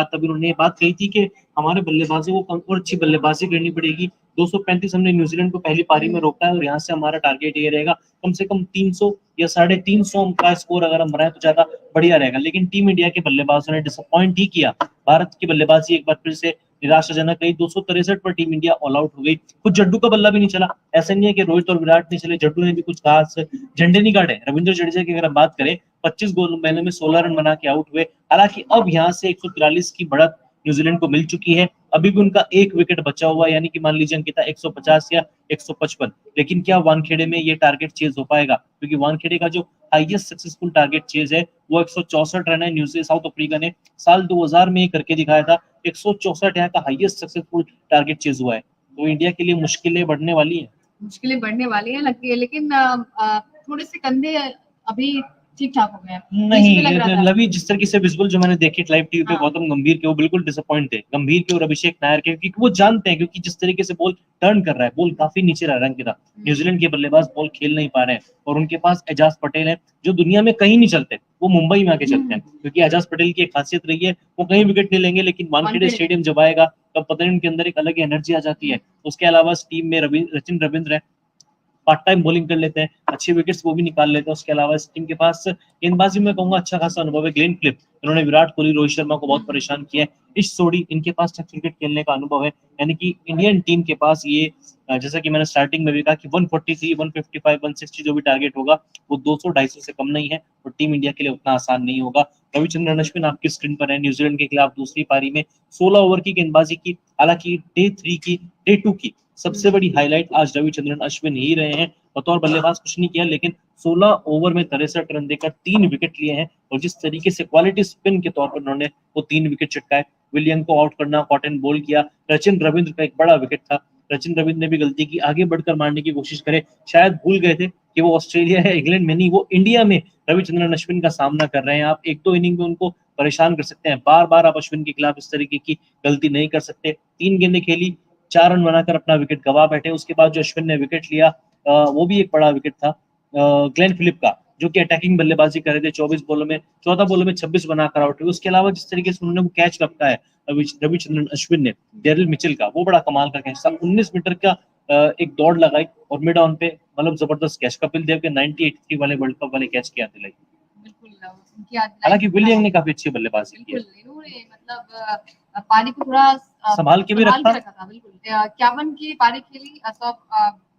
बाद तब उन्होंने ये बात कही थी कि हमारे बल्लेबाजों को और अच्छी बल्लेबाजी करनी पड़ेगी। 235 हमने न्यूजीलैंड को पहली पारी में रोका है और यहाँ से हमारा टारगेट ये रहेगा कम से कम 300 या 350 का स्कोर अगर हम बनाए तो ज्यादा बढ़िया रहेगा। लेकिन टीम इंडिया के बल्लेबाजों ने डिसअपॉइंट ही किया। भारत की बल्लेबाजी एक बार फिर से निराशाजनक रही। 263 पर टीम इंडिया ऑल आउट हो गई। कुछ जड्डू का बल्ला भी नहीं चला। ऐसा नहीं है कि रोहित और विराट नहीं चले, जड्डू ने भी कुछ खास झंडे नहीं गाड़े। रविंद्र जडेजा की अगर हम बात करें 25 गेंदों में 16 रन बना के आउट हुए। हालांकि अब यहाँ से 143 की बढ़त न्यूजीलैंड को मिल चुकी है। अभी भी उनका एक विकेट बचा हुआ है, यानी कि मान लीजिए अंकिता 150 या 155। लेकिन क्या वानखेड़े में ये टारगेट चेज हो पाएगा? क्योंकि वानखेड़े का जो हाईएस्ट सक्सेसफुल टारगेट चेज है वो 164 रन है। न्यूजीलैंड साउथ अफ्रीका ने साल 2000 में करके दिखाया था। 164 यहाँ का हाईएस्ट सक्सेसफुल टारगेट चेज हुआ है। तो इंडिया के लिए मुश्किलें बढ़ने वाली हैं। मुश्किलें बढ़ने वाली हैं लगती है, लेकिन थोड़े से कंधे अभी ठीक ठाक हो गए हैं। नहीं, लवी जिस तरीके से विजुअल जो मैंने देखे लाइव टीवी पे हाँ। गौतम गंभीर के, वो बिल्कुल डिसअपॉइंट थे। गंभीर के और अभिषेक नायर के, क्योंकि वो जानते हैं क्योंकि जिस तरीके से बॉल टर्न कर रहा है, बॉल काफी नीचे रह रहा है अंकिता। न्यूजीलैंड के बल्लेबाज बॉल खेल नहीं पा रहे हैं और उनके पास एजाज पटेल है जो दुनिया में कहीं नहीं चलते, वो मुंबई में आके चलते हैं। क्योंकि एजाज पटेल की एक खासियत रही है, वो कहीं विकेट नहीं लेंगे, लेकिन वानखेड़े स्टेडियम जब आएगा तब पता नहीं उनके अंदर एक अलग एनर्जी आ जाती है। उसके अलावा टीम में सचिन रविंद्र है, पार्ट टाइम बॉलिंग कर लेते हैं, अच्छे विकेट्स वो भी निकाल लेते हैं। उसके अलावा इस टीम के पास गेंदबाजी में कहूंगा अच्छा खासा अनुभव है। ग्लेन फिलिप, इन्होंने विराट कोहली रोहित शर्मा को बहुत परेशान किया है। इस सोडी इनके पास क्रिकेट खेलने का अनुभव है। यानी कि इंडियन टीम के पास ये जैसा कि मैंने स्टार्टिंग में भी कहा कि 143, 155, 160 जो भी टारगेट होगा वो 200-250 से कम नहीं है और टीम इंडिया के लिए उतना आसान नहीं होगा। रविचंद्रन अश्विन आपकी स्क्रीन पर है, न्यूजीलैंड के खिलाफ दूसरी पारी में 16 ओवर की गेंदबाजी की। हालांकि डे 2 की सबसे बड़ी हाईलाइट आज रविचंद्रन अश्विन ही रहे हैं। बतौर बल्लेबाज कुछ नहीं किया, लेकिन 16 ओवर में 63 रन देकर 3 विकेट लिए हैं और जिस तरीके से क्वालिटी स्पिन के तौर पर उन्होंने वो 3 विकेट चटकाए। विलियम को आउट करना, कॉटन बॉल किया। सचिन रविंद्र का एक बड़ा विकेट था। सचिन रविंद्र ने भी गलती की, आगे बढ़कर मारने की कोशिश करे, शायद भूल गए थे कि वो ऑस्ट्रेलिया है, इंग्लैंड में नहीं, वो इंडिया में रविचंद्रन अश्विन का सामना कर रहे हैं। आप एक दो इनिंग में उनको परेशान कर सकते हैं, बार बार आप अश्विन के खिलाफ इस तरीके की गलती नहीं कर सकते। 3 गेंदें खेली, 4 रन बनाकर अपना विकेट गवा बैठे। उसके बाद जो अश्विन ने विकेट लिया वो भी एक बड़ा विकेट था ग्लेन फिलिप का, जो कि अटैकिंग बल्लेबाजी कर रहे थे। 14 बॉलों में 26 बनाकर आउट हुए। उसके अलावा जिस तरीके से उन्होंने वो कैच रखा है रविचंद्रन अश्विन ने डेरिल मिचेल का, वो बड़ा कमाल का कैच था। 19 मीटर का एक दौड़ लगाई और मिड ऑन पे मतलब जबरदस्त कैच। कपिल देव के 1983 वाले वर्ल्ड कप वाले कैच की याद दिलाई। हालांकि विलियम ने काफी अच्छी बल्लेबाजी की, मतलब पारी को थोड़ा संभाल के भी रखा था। बिल्कुल 51 की पारी खेली, 100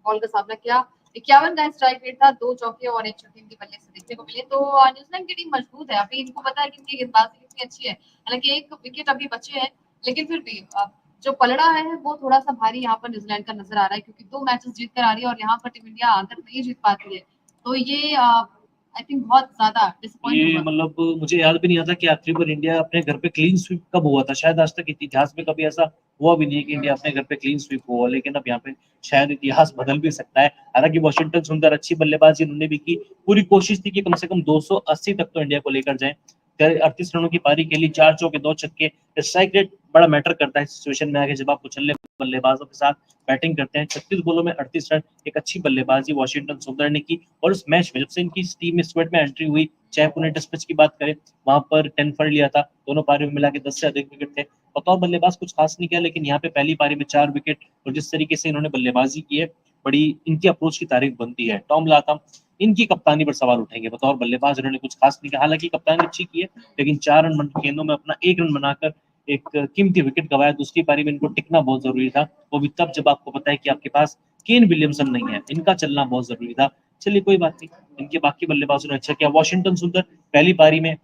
बॉल का सामना किया। 51 का स्ट्राइक रेट था, 2 चौके और 1 छक्के इनके बल्ले से देखने को मिले। तो न्यूजीलैंड की टीम मजबूत है, अभी इनको पता है कि इनकी गेंदबाजी कितनी अच्छी है। हालांकि एक विकेट अभी बचे हैं, लेकिन फिर भी जो पलड़ा है वो थोड़ा सा भारी यहाँ पर न्यूजीलैंड का नजर आ रहा है, क्योंकि 2 मैचेस जीत कर आ रही है और यहाँ पर टीम इंडिया आकर नहीं जीत पाती है। तो ये आई थिंक बहुत ज्यादा डिसअपॉइंट ये मतलब मुझे याद भी नहीं आता कि आखिरी बार इंडिया अपने घर पे क्लीन स्वीप कब हुआ था। शायद आज तक इतिहास में कभी ऐसा हुआ भी नहीं है कि इंडिया अपने घर पे क्लीन स्वीप हुआ। लेकिन अब यहाँ पे शायद इतिहास बदल भी सकता है। हालांकि वॉशिंगटन सुंदर अच्छी बल्लेबाजी उन्होंने भी की, पूरी कोशिश थी कि कम से कम 280 तक तो इंडिया को लेकर जाए। 38 रनों की पारी खेली, 4 चौके 2 छक्के। स्ट्राइक रेट बड़ा मैटर करता है सिचुएशन में आगे, जब आप उछलने बल्लेबाजों के साथ बैटिंग करते हैं। 36 बॉलों में 38 रन, एक अच्छी बल्लेबाजी वॉशिंगटन सुंदर ने की। और उस मैच में जब से इनकी टीम में स्क्वाड में एंट्री हुई, चाहे पुणे टेस्ट मैच की बात करें, वहां पर 10 फॉर लिया था, दोनों पारियों में मिला के 10 से अधिक विकेट थे। बतौर बल्लेबाज कुछ खास नहीं किया, लेकिन यहाँ पे पहली पारी में 4 विकेट और जिस तरीके से इन्होंने बल्लेबाजी की है, बड़ी इनकी अप्रोच की तारीफ बनती है। टॉम लाथम इनकी कप्तानी पर सवाल उठेंगे। बतौर बल्लेबाज इन्होंने कुछ खास नहीं किया, हालांकि कप्तानी अच्छी की है, लेकिन 4 रन गेंदों में अपना 1 रन बनाकर एक कीमती विकेट गवाया। दूसरी पारी में इनको टिकना बहुत जरूरी था, वो भी तब जब आपको पता है कि आपके पास केन विलियमसन नहीं है, इनका चलना बहुत जरूरी था। चलिए कोई बात नहीं, इनके बाकी बल्लेबाजों ने अच्छा किया। वॉशिंगटन सुंदर पहली पारी में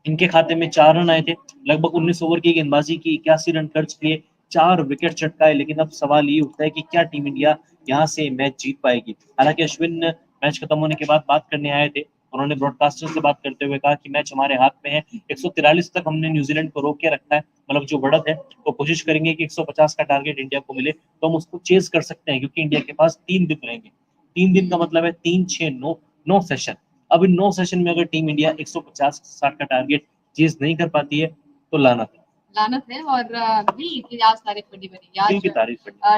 इनके खाते में 4 रन आए थे, लगभग 19 ओवर की गेंदबाजी की, 81 रन खर्च किए, 4 विकेट चटकाए। लेकिन अब सवाल ये उठता है कि क्या टीम इंडिया यहाँ से मैच जीत पाएगी। हालांकि अश्विन मैच खत्म होने के बाद बात करने आए थे, उन्होंने ब्रॉडकास्टर से बात करते हुए कहा कि मैच हमारे हाथ में है। 143 तक हमने न्यूजीलैंड को रोक के रखा है, मतलब जो बढ़त है वो कोशिश करेंगे कि 150 का टारगेट इंडिया को मिले तो हम उसको चेज कर सकते हैं, क्योंकि इंडिया के पास 3 दिन रहेंगे। 3 दिन का मतलब है 3, 6, 9, 9 सेशन। अब इन 9 सेशन में अगर टीम इंडिया 150-60 का टारगेट चीज नहीं कर पाती है तो लानत है। और दिल की आज तारीफ करनी बनी, आज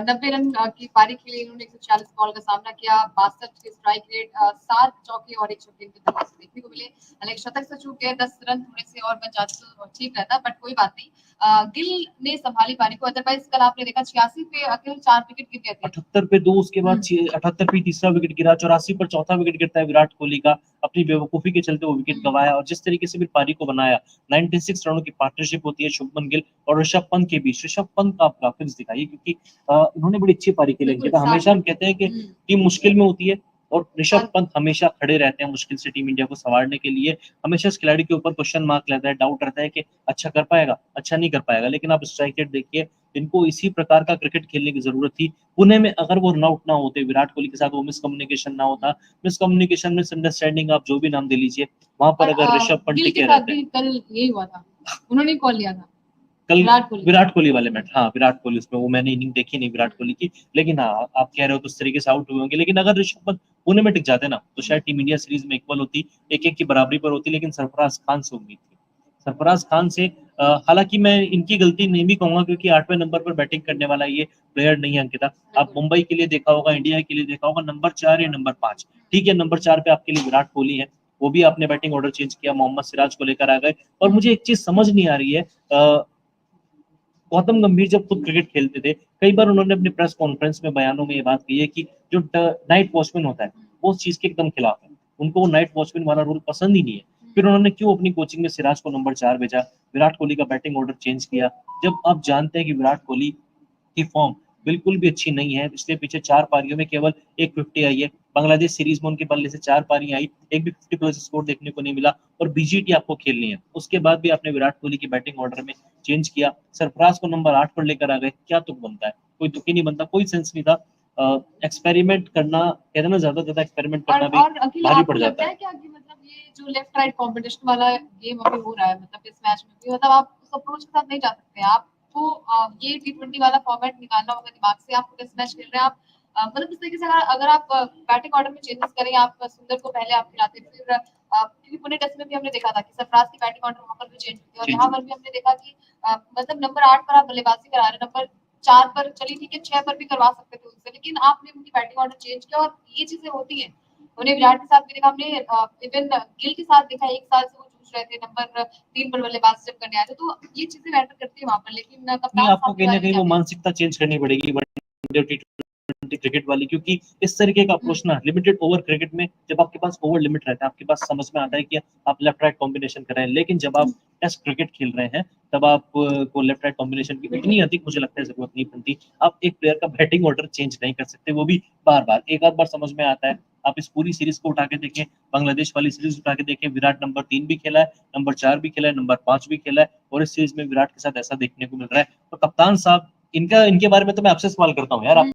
90 रन की पारी के लिए इन्होंने 140 बॉल का सामना किया। 62 के स्ट्राइक रेट, 7 चौके और 1 छक्के इनके बल्ले से देखने को मिले। हालांकि शतक से चूक गए, 10 रन थोड़े से और बच जाते तो ठीक रहता, बट कोई बात नहीं। गिल ने संभाली पारी को। अदरवाइज कल आपने देखा 86 पे अकेले 4 विकेट गिर गए थे। 78 पे 2, उसके बाद 78 पे तीसरा विकेट गिरा, 84 पर चौथा विकेट गिरता है विराट कोहली का, अपनी बेवकूफी के चलते वो विकेट गंवाया, और जिस तरीके से भी पारी को बनाया, 96 रनों की पार्टनरशिप होती है शुभमन गिल और ऋषभ पंत के बीच। ऋषभ पंत का आप ग्राफिक्स दिखाइए, क्योंकि इन्होंने बड़ी अच्छी पारी खेली। बिल्कुल, हमेशा हम कहते हैं कि टीम मुश्किल में होती है और ऋषभ और पंत हमेशा खड़े रहते हैं मुश्किल से टीम इंडिया को संवारने के लिए। हमेशा इस खिलाड़ी के ऊपर क्वेश्चन मार्क रहता है, डाउट रहता है कि अच्छा कर पाएगा, अच्छा नहीं कर पाएगा, लेकिन आप स्ट्राइक रेट देखिए, इनको इसी प्रकार का क्रिकेट खेलने की जरूरत थी। पुणे में अगर वो रन आउट ना होते, विराट कोहली के साथ वो मिसकम्युनिकेशन ना होता, मिसकम्युनिकेशन, मिसअंडरस्टैंडिंग आप जो भी नाम दे लीजिए, वहां पर अगर ऋषभ पंत गिल के टिके साथ रहते, भी कल यही हुआ था, उन्होंने कॉल लिया था कल विराट कोहली वाले मैच, हाँ विराट कोहली, उसमें वो मैंने इनिंग देखी नहीं विराट कोहली की, लेकिन हाँ आप कह रहे हो तो उस तरीके से आउट हुए होंगे। लेकिन अगर ऋषभ पंत पुणे में टिक जाते ना, तो शायद टीम इंडिया सीरीज में इक्वल होती, 1-1 की बराबरी पर होती, लेकिन सरफराज खान से उम्मीद थी, सरफराज खान से। हालांकि मैं इनकी गलती नहीं भी कहूंगा, क्योंकि 8वें नंबर पर बैटिंग करने वाला ये प्लेयर नहीं है अंकिता। आप मुंबई के लिए देखा होगा, इंडिया के लिए देखा होगा, नंबर 4 या नंबर 5, ठीक है, नंबर 4 पे आपके लिए विराट कोहली है, वो भी आपने बैटिंग ऑर्डर चेंज किया, मोहम्मद सिराज को लेकर आ गए। और मुझे एक चीज समझ नहीं आ रही है, गौतम गंभीर जब खुद क्रिकेट खेलते थे, कई बार उन्होंने अपने प्रेस कॉन्फ्रेंस में, बयानों में ये बात कही है कि जो नाइट वॉचमैन होता है वो उस चीज के एकदम खिलाफ है, उनको वो नाइट वॉचमैन वाला रूल पसंद ही नहीं है। फिर उन्होंने क्यों अपनी कोचिंग में सिराज को नंबर 4 भेजा, विराट कोहली का बैटिंग ऑर्डर चेंज किया, जब आप जानते हैं कि विराट कोहली की फॉर्म बिल्कुल भी अच्छी नहीं है। पिछले पीछे 4 पारियों में केवल एक 50 आई है, बांग्लादेश सीरीज में उनके बल्ले से 4 पारियां आई, एक भी 50 प्लस स्कोर देखने को नहीं मिला, और बीजीटी आपको खेलनी है। उसके बाद भी आपने विराट कोहली की बैटिंग ऑर्डर में चेंज किया, सरफराज को नंबर 8 पर लेकर आ गए, क्या तुक बनता है? कोई तुक ही नहीं बनता, कोई सेंस नहीं था। एक्सपेरिमेंट करना, कहते हैं ना, ज्यादा एक्सपेरिमेंट करना भी और अखिल, भारी आपको पड़ लगता जाता है है। क्या कि मतलब ये जो लेफ्ट राइट कॉम्बिनेशन वाला गेम अभी हो रहा है, मतलब इस मैच में भी, मतलब आप उस अप्रोच के साथ नहीं जा सकते, आपको ये टी20 वाला फॉर्मेट निकालना होगा दिमाग से। आप टेस्ट मैच खेल रहे हैं, आप मतलब इस तरीके से अगर आप बैटिंग ऑर्डर में चेंजेस करें, आप सुंदर को पहले आप खिलाते, फिर क्योंकि पुणे टेस्ट में भी हमने देखा था कि सरफराज की बैटिंग ऑर्डर वहां पर भी चेंज हुई थी, और जी यहाँ जी पर भी हमने देखा कि मतलब नंबर 8 पर आप बल्लेबाजी करा रहे हैं, नंबर 4 पर चलिए ठीक है, 6 पर भी करवा सकते थे उससे, लेकिन आपने उनकी बैटिंग ऑर्डर चेंज किया, और ये चीजें होती हैं। उन्हें विराट के साथ भी देखा हमने, इवन गिल के साथ देखा, एक साल से वो जूझ रहे थे नंबर 3 पर बल्लेबाजी जब करने आए थे, तो ये चीजें मैटर करती है वहां पर, लेकिन नहीं, कप्तान आपको साहब के कहीं ना बारे में कहीं क्या वो कहेंगे? मानसिकता चेंज करनी पड़ेगी वनडे टी20 क्रिकेट वाली, क्योंकि इस तरीके का अप्रोच ना, लिमिटेड ओवर क्रिकेट में जब आपके पास ओवर लिमिट रहता है, आपके पास समझ में आता है कि आप लेफ्ट राइट कॉम्बिनेशन कर रहे हैं, लेकिन जब आप टेस्ट क्रिकेट खेल रहे हैं, तब आप को लेफ्ट राइट कॉम्बिनेशन की इतनी अधिक, मुझे लगता है, जरूरत नहीं बनती। आप एक प्लेयर का बैटिंग ऑर्डर चेंज नहीं कर सकते, वो भी बार बार। एक आध बार समझ में आता है, आप इस पूरी सीरीज को उठा के देखें, बांग्लादेश वाली सीरीज उठा के देखें, विराट नंबर 3 भी खेला है, नंबर 4 भी खेला है, नंबर 5 भी खेला है, और इस सीरीज में विराट के साथ ऐसा देखने को मिल रहा है। तो कप्तान साहब, इनके बारे में तो मैं आपसे सवाल करता हूँ यार, आप